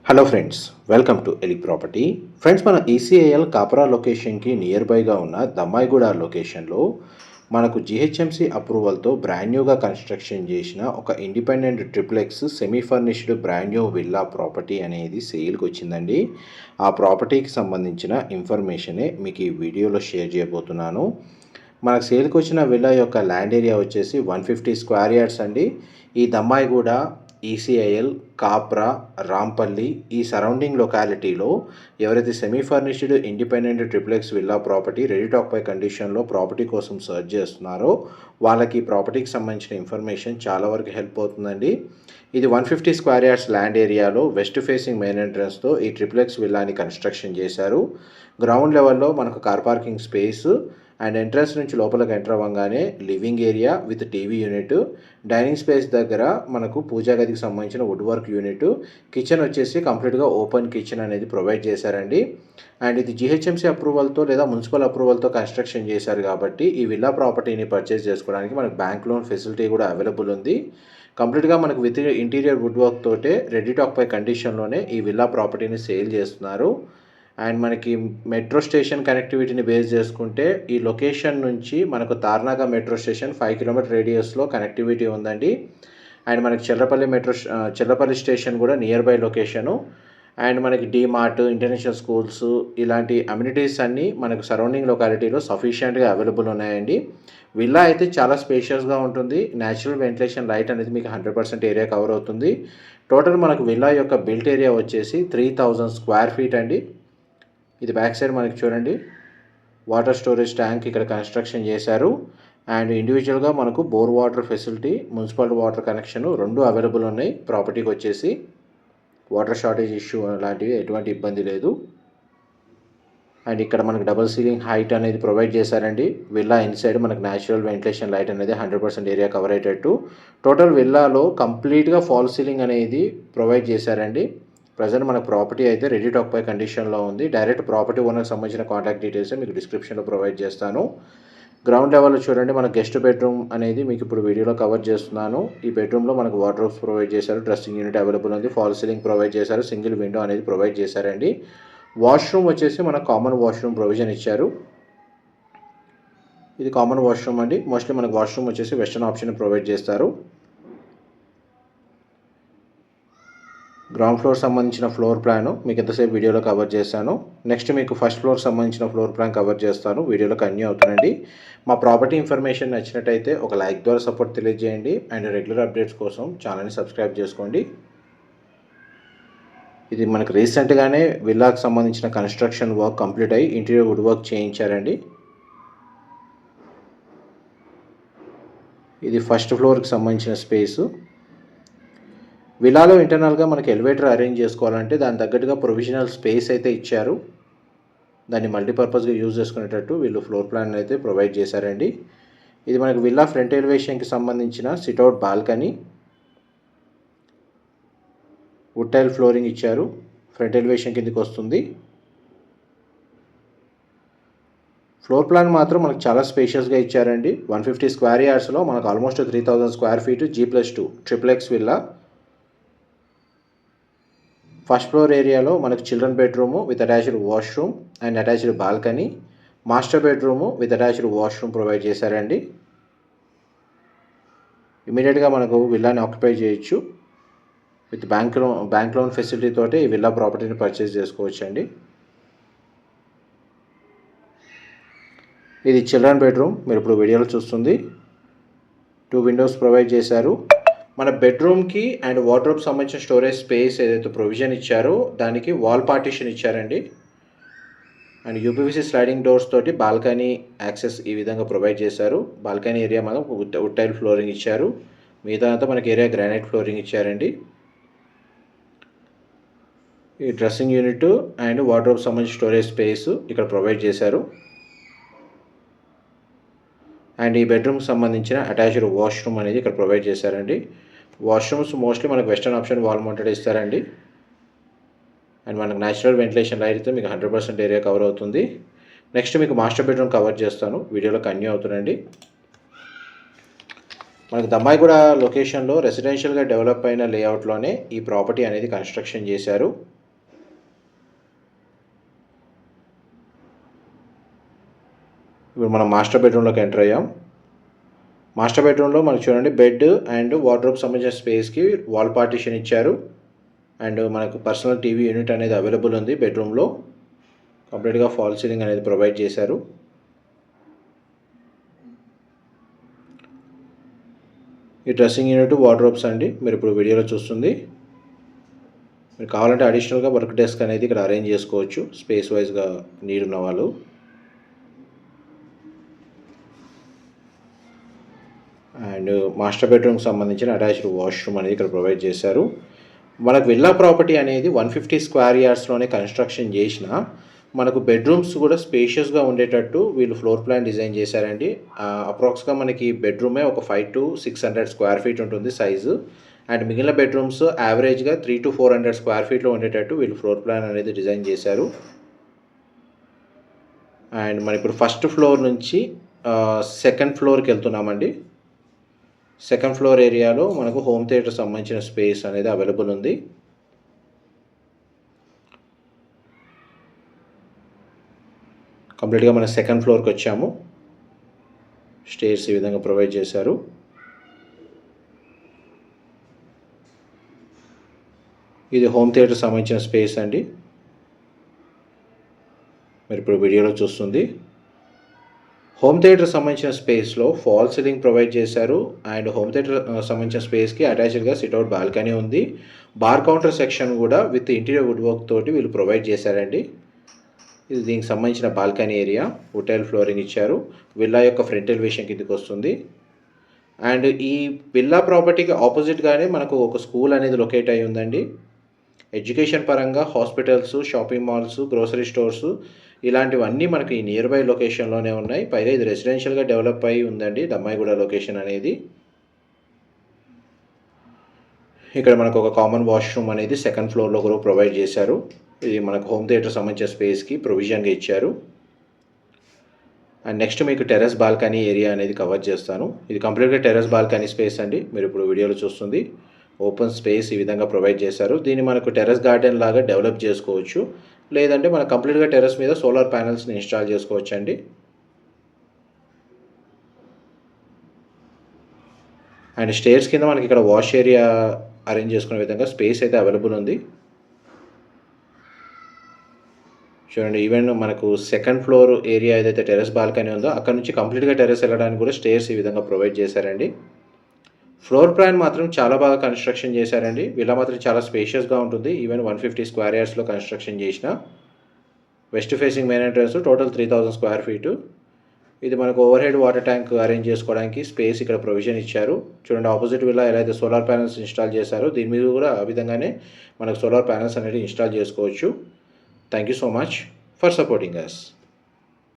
Hello friends, welcome to ఎలి property. Friends, మన ECIL Kapra లొకేషన్కి నియర్ బైగా ఉన్న దమ్మాయిగూడ లొకేషన్లో మనకు జిహెచ్ఎంసీ అప్రూవల్తో బ్రాండ్ న్యూగా కన్స్ట్రక్షన్ చేసిన ఒక independent triplex semi furnished brand new villa property అనేది సేల్కి వచ్చిందండి. ఆ ప్రాపర్టీకి సంబంధించిన ఇన్ఫర్మేషనే మీకు ఈ వీడియోలో షేర్ చేయబోతున్నాను. మనకు సేల్కి వచ్చిన విల్లా యొక్క ల్యాండ్ ఏరియా వచ్చేసి 150 స్క్వేర్ యార్డ్స్ అండి. ఈ దమ్మాయిగూడ, ఈసీఐఎల్, కాప్రా, రాంపల్లి ఈ సరౌండింగ్ లొకాలిటీలో ఎవరైతే semi furnished independent triplex villa property ready to occupy కండిషన్లో ప్రాపర్టీ కోసం సర్చ్ చేస్తున్నారో వాళ్ళకి ఈ ప్రాపర్టీకి సంబంధించిన ఇన్ఫర్మేషన్ చాలా వరకు హెల్ప్ అవుతుందండి. ఇది 150 స్క్వేర్ యార్డ్స్ ల్యాండ్ ఏరియాలో వెస్ట్ ఫేసింగ్ మెయిన్ ఎంట్రన్స్తో ఈ ట్రిప్లెక్స్ విల్లాని కన్స్ట్రక్షన్ చేశారు. గ్రౌండ్ లెవెల్లో మనకు car parking space and entrance నుంచి లోపలికి ఎంటర్ అవ్వగానే living area with TV unit, dining space దగ్గర మనకు పూజా గదికి సంబంధించిన వుడ్ వర్క్ యూనిట్, కిచెన్ వచ్చేసి కంప్లీట్గా ఓపెన్ కిచెన్ అనేది ప్రొవైడ్ చేశారండి. అండ్ ఇది జిహెచ్ఎంసీ అప్రూవల్తో లేదా మున్సిపల్ అప్రూవల్తో కన్స్ట్రక్షన్ చేశారు కాబట్టి ఈ విల్లా ప్రాపర్టీని పర్చేస్ చేసుకోవడానికి మనకు బ్యాంక్ లోన్ ఫెసిలిటీ కూడా అవైలబుల్ ఉంది. కంప్లీట్గా మనకు విత్ ఇంటీరియర్ వుడ్ వర్క్ తోటే రెడీ టు ఆక్యుపై కండిషన్లోనే ఈ విల్లా ప్రాపర్టీని సేల్ చేస్తున్నారు. అండ్ మనకి మెట్రో స్టేషన్ కనెక్టివిటీని బేస్ చేసుకుంటే ఈ లొకేషన్ నుంచి మనకు తార్నాక మెట్రో స్టేషన్ 5 కిలోమీటర్ రేడియస్లో కనెక్టివిటీ ఉందండి. అండ్ మనకి చెర్లపల్లి స్టేషన్ కూడా నియర్ బై లొకేషను. అండ్ మనకి డీమార్ట్, ఇంటర్నేషనల్ స్కూల్స్ ఇలాంటి అమ్యూనిటీస్ అన్నీ మనకు సరౌండింగ్ లొకాలిటీలో సఫిషియెంట్గా అవైలబుల్ ఉన్నాయండి. విల్లా అయితే చాలా స్పేషియస్గా ఉంటుంది. న్యాచురల్ వెంటిలేషన్ లైట్ అనేది మీకు 100% ఏరియా కవర్ అవుతుంది. టోటల్ మనకు విల్లా యొక్క బిల్ట్ ఏరియా వచ్చేసి 3000 స్క్వేర్ ఫీట్ అండి. ఇది బ్యాక్ సైడ్ మనకి చూడండి, వాటర్ స్టోరేజ్ ట్యాంక్ ఇక్కడ కన్స్ట్రక్షన్ చేశారు. అండ్ ఇండివిజువల్గా మనకు bore water facility, municipal water connection రెండు అవైలబుల్ ఉన్నాయి. ప్రాపర్టీకి వచ్చేసి వాటర్ షార్టేజ్ ఇష్యూ లాంటివి ఎటువంటి ఇబ్బంది లేదు. అండ్ ఇక్కడ మనకు డబుల్ సీలింగ్ హైట్ అనేది ప్రొవైడ్ చేశారండి. విల్లా ఇన్సైడ్ మనకు న్యాచురల్ వెంటిలేషన్ లైట్ అనేది 100% ఏరియా కవర్ అయ్యేటట్టు టోటల్ విల్లాలో కంప్లీట్గా ఫాల్ సీలింగ్ అనేది ప్రొవైడ్ చేశారండి. ప్రజెంట్ మన ప్రాపర్టీ అయితే రెడీ టు ఆక్యుపై కండిషన్లో ఉంది. డైరెక్ట్ ప్రాపర్టీ ఓనర్కి సంబంధించిన కాంటాక్ట్ డీటెయిల్స్ మీకు డిస్క్రిప్షన్లో ప్రొవైడ్ చేస్తాను. గ్రౌండ్ లెవెల్లో చూడండి, మన గెస్ట్ బెడ్రూమ్ అనేది మీకు ఇప్పుడు వీడియోలో కవర్ చేస్తున్నాను. ఈ బెడ్రూమ్లో మనకు వార్డ్రోబ్స్ ప్రొవైడ్ చేశారు, డ్రెస్సింగ్ యూనిట్ అవైలబుల్ ఉంది, ఫాల్ సీలింగ్ ప్రొవైడ్ చేశారు, సింగిల్ విండో అనేది ప్రొవైడ్ చేశారండి. వాష్రూమ్ వచ్చేసి మనకు కామన్ వాష్రూమ్ ప్రొవిజన్ ఇచ్చారు. ఇది కామన్ వాష్రూమ్ అండి. మోస్ట్లీ మనకు వాష్రూమ్ వచ్చేసి వెస్టర్న్ ఆప్షన్ ప్రొవైడ్ చేస్తారు. గ్రౌండ్ ఫ్లోర్ సంబంధించిన ఫ్లోర్ ప్లాన్ మీకు ఎంతసేపు వీడియోలో కవర్ చేశాను. నెక్స్ట్ మీకు ఫస్ట్ ఫ్లోర్ సంబంధించిన ఫ్లోర్ ప్లాన్ కవర్ చేస్తాను. వీడియోలో కన్యూ అవుతుందండి. మా ప్రాపర్టీ ఇన్ఫర్మేషన్ నచ్చినట్టయితే ఒక లైక్ ద్వారా సపోర్ట్ తెలియజేయండి. అండ్ రెగ్యులర్ అప్డేట్స్ కోసం ఛానల్ని సబ్స్క్రైబ్ చేసుకోండి. ఇది మనకు రీసెంట్గానే విల్లాకు సంబంధించిన కన్స్ట్రక్షన్ వర్క్ కంప్లీట్ అయ్యి ఇంటీరియర్ వుడ్ వర్క్ చేయించారండి. ఇది ఫస్ట్ ఫ్లోర్కి సంబంధించిన స్పేసు. విల్లాలో ఇంటర్నల్గా మనకి ఎలివేటర్ అరేంజ్ చేసుకోవాలంటే దాని తగ్గట్టుగా ప్రొవిజనల్ స్పేస్ అయితే ఇచ్చారు. దాన్ని మల్టీపర్పస్గా యూజ్ చేసుకునేటట్టు వీళ్ళు ఫ్లోర్ ప్లాన్ అయితే ప్రొవైడ్ చేశారండి. ఇది మనకు విల్లా ఫ్రంట్ ఎలివేషన్కి సంబంధించిన sit out balcony, wood tile flooring ఇచ్చారు. ఫ్రంట్ ఎలివేషన్ కిందకి వస్తుంది. ఫ్లోర్ ప్లాన్ మాత్రం మనకు చాలా స్పేషియస్గా ఇచ్చారండి. 150 స్క్వేర్ యార్డ్స్లో మనకు almost 3000 square feet G+2 triplex villa. First floor ఏరియాలో మనకు children bedroom with attached washroom and attached balcony, master bedroom with attached washroom provide చేశారండి. ఇమీడియట్గా మనకు విల్లాని ఆక్యుపై చేయొచ్చు. విత్ బ్యాంక్ లోన్ ఫెసిలిటీ తోటి ఈ విల్లా ప్రాపర్టీని పర్చేస్ చేసుకోవచ్చు అండి. ఇది చిల్డ్రన్ బెడ్రూమ్, మీరు ఇప్పుడు వీడియోలో చూస్తుంది. 2 విండోస్ ప్రొవైడ్ చేశారు. మన బెడ్రూమ్కి అండ్ వార్డ్రోబ్ సంబంధించిన స్టోరేజ్ స్పేస్ ఏదైతే ప్రొవిజన్ ఇచ్చారో దానికి వాల్ పార్టీషన్ ఇచ్చారండి. అండ్ యూపీవీసీ స్లైడింగ్ డోర్స్ తోటి బాల్కనీ యాక్సెస్ ఈ విధంగా ప్రొవైడ్ చేశారు. బాల్కనీ ఏరియా మనం వుడ్ టైల్ ఫ్లోరింగ్ ఇచ్చారు. మిగతా అంతా మనకి ఏరియా గ్రానైట్ ఫ్లోరింగ్ ఇచ్చారండి. ఈ డ్రెస్సింగ్ యూనిట్ అండ్ వార్డ్రోబ్ సంబంధించిన స్టోరేజ్ స్పేస్ ఇక్కడ ప్రొవైడ్ చేశారు. అండ్ ఈ బెడ్రూమ్కి సంబంధించిన అటాచ్డ్ వాష్రూమ్ అనేది ఇక్కడ ప్రొవైడ్ చేశారండి. వాష్రూమ్స్ మోస్ట్లీ మనకు వెస్టర్న్ ఆప్షన్ వాల్ మౌంటెడ్ ఇస్తారండి. అండ్ మనకు న్యాచురల్ వెంటిలేషన్ లైట్ అయితే మీకు 100% ఏరియా కవర్ అవుతుంది. నెక్స్ట్ మీకు మాస్టర్ బెడ్రూమ్ కవర్ చేస్తాను. వీడియోలో కన్యూ అవుతుందండి. మనకు దమ్మాయిగూడ లొకేషన్లో రెసిడెన్షియల్గా డెవలప్ అయిన లేఅవుట్లోనే ఈ ప్రాపర్టీ అనేది కన్స్ట్రక్షన్ చేశారు. ఇప్పుడు మనం మాస్టర్ బెడ్రూమ్లోకి ఎంటర్ అయ్యాం. మాస్టర్ బెడ్రూమ్లో మనకు చూడండి బెడ్ అండ్ వార్డ్రోబ్ సంబంధించిన స్పేస్కి వాల్ పార్టీషన్ ఇచ్చారు. అండ్ మనకు పర్సనల్ టీవీ యూనిట్ అనేది అవైలబుల్ ఉంది బెడ్రూమ్లో. కంప్లీట్గా ఫాల్ సీలింగ్ అనేది ప్రొవైడ్ చేశారు. ఈ డ్రెస్సింగ్ యూనిట్ వార్డ్రోబ్స్ అండి మీరు ఇప్పుడు వీడియోలో చూస్తుంది. మీరు కావాలంటే అడిషనల్గా వర్క్ డెస్క్ అనేది ఇక్కడ అరేంజ్ చేసుకోవచ్చు స్పేస్ వైజ్గా నీడ్ ఉన్న వాళ్ళు. అండ్ మాస్టర్ బెడ్రూమ్కి సంబంధించిన అటాచ్డ్ వాష్రూమ్ అనేది ఇక్కడ ప్రొవైడ్ చేశారు. మనకు విల్లా ప్రాపర్టీ అనేది 150 స్క్వేర్ యార్డ్స్లోనే కన్స్ట్రక్షన్ చేసిన మనకు బెడ్రూమ్స్ కూడా స్పేషియస్గా ఉండేటట్టు వీళ్ళు ఫ్లోర్ ప్లాన్ డిజైన్ చేశారండి. అప్రాక్స్గా మనకి బెడ్రూమే ఒక 500 to 600 స్క్వేర్ ఫీట్ ఉంటుంది సైజు. అండ్ మిగిలిన బెడ్రూమ్స్ యావరేజ్గా 300 to 400 స్క్వేర్ ఫీట్లో ఉండేటట్టు వీళ్ళు ఫ్లోర్ ప్లాన్ అనేది డిజైన్ చేశారు. అండ్ మనం ఇప్పుడు ఫస్ట్ ఫ్లోర్ నుంచి సెకండ్ ఫ్లోర్కి వెళ్తున్నామండి. సెకండ్ ఫ్లోర్ ఏరియాలో మనకు హోమ్ థియేటర్ సంబంధించిన స్పేస్ అనేది అవైలబుల్ ఉంది. కంప్లీట్గా మన సెకండ్ ఫ్లోర్కి వచ్చాము. స్టేర్స్ ఈ విధంగా ప్రొవైడ్ చేశారు. ఇది హోమ్ థియేటర్ సంబంధించిన స్పేస్ అండి మీరు ఇప్పుడు వీడియోలో చూస్తుంది. హోమ్ థియేటర్ సంబంధించిన స్పేస్లో ఫాల్ సీలింగ్ ప్రొవైడ్ చేశారు. అండ్ హోమ్ థియేటర్ సంబంధించిన స్పేస్కి అటాచ్డ్గా సిట్అవుట్ బాల్కనీ ఉంది. బార్ కౌంటర్ సెక్షన్ కూడా విత్ ఇంటీరియర్ వుడ్ వర్క్ తోటి వీళ్ళు ప్రొవైడ్ చేశారండి. ఇది దీనికి సంబంధించిన balcony area. Wood tile flooring ఇచ్చారు. విల్లా యొక్క ఫ్రంట్ ఎలివేషన్ కిందకి వస్తుంది. అండ్ ఈ విల్లా ప్రాపర్టీకి ఆపోజిట్గానే మనకు ఒక స్కూల్ అనేది లొకేట్ అయి ఉందండి. ఎడ్యుకేషన్ పరంగా hospitals, shopping malls, grocery stores ఇలాంటివన్నీ మనకి ఈ నియర్ బై లొకేషన్లోనే ఉన్నాయి. పైగా ఇది రెసిడెన్షియల్గా డెవలప్ అయి ఉందండి దమ్మాయిగూడ లొకేషన్ అనేది. ఇక్కడ మనకు ఒక కామన్ వాష్రూమ్ అనేది సెకండ్ ఫ్లోర్లో కూడా ప్రొవైడ్ చేశారు. ఇది మనకు హోమ్ థియేటర్ సంబంధించిన స్పేస్కి ప్రొవిజన్గా ఇచ్చారు. అండ్ నెక్స్ట్ మీకు టెర్రస్ బాల్కనీ ఏరియా అనేది కవర్ చేస్తాను. ఇది కంప్లీట్గా టెర్రస్ బాల్కనీ స్పేస్ అండి మీరు ఇప్పుడు వీడియోలో చూస్తుంది. ఓపెన్ స్పేస్ ఈ విధంగా ప్రొవైడ్ చేశారు. దీన్ని మనకు టెర్రస్ గార్డెన్ లాగా డెవలప్ చేసుకోవచ్చు, లేదంటే మనం కంప్లీట్గా టెర్రస్ మీద సోలార్ ప్యానెల్స్ని ఇన్స్టాల్ చేసుకోవచ్చు అండి. అండ్ స్టేర్స్ కింద మనకి ఇక్కడ వాష్ ఏరియా అరేంజ్ చేసుకునే విధంగా స్పేస్ అయితే అవైలబుల్ ఉంది. చూడండి ఈవెన్ మనకు సెకండ్ ఫ్లోర్ ఏరియా ఏదైతే టెర్రస్ బాల్కనీ ఉందో అక్కడ నుంచి కంప్లీట్గా టెర్రస్ వెళ్ళడానికి కూడా స్టేర్స్ ఈ విధంగా ప్రొవైడ్ చేశారండి. ఫ్లోర్ ప్లాన్ మాత్రం చాలా బాగా కన్స్ట్రక్షన్ చేశారండి. విల్లా మాత్రం చాలా స్పేషియస్గా ఉంటుంది. ఈవెన్ 150 స్క్వేర్ యార్డ్స్లో కన్స్ట్రక్షన్ చేసిన west facing main entrance total 3000 square feet. ఇది మనకు over head water tank arrange చేసుకోవడానికి స్పేస్ ఇక్కడ ప్రొవిజన్ ఇచ్చారు. చూడండి ఆపోజిట్ విల్లా ఎలా అయితే సోలార్ ప్యానెల్స్ ఇన్స్టాల్ చేశారో దీని మీద కూడా ఆ విధంగానే మనకు సోలార్ ప్యానెల్స్ అనేది ఇన్స్టాల్ చేసుకోవచ్చు. Thank you so much for supporting us.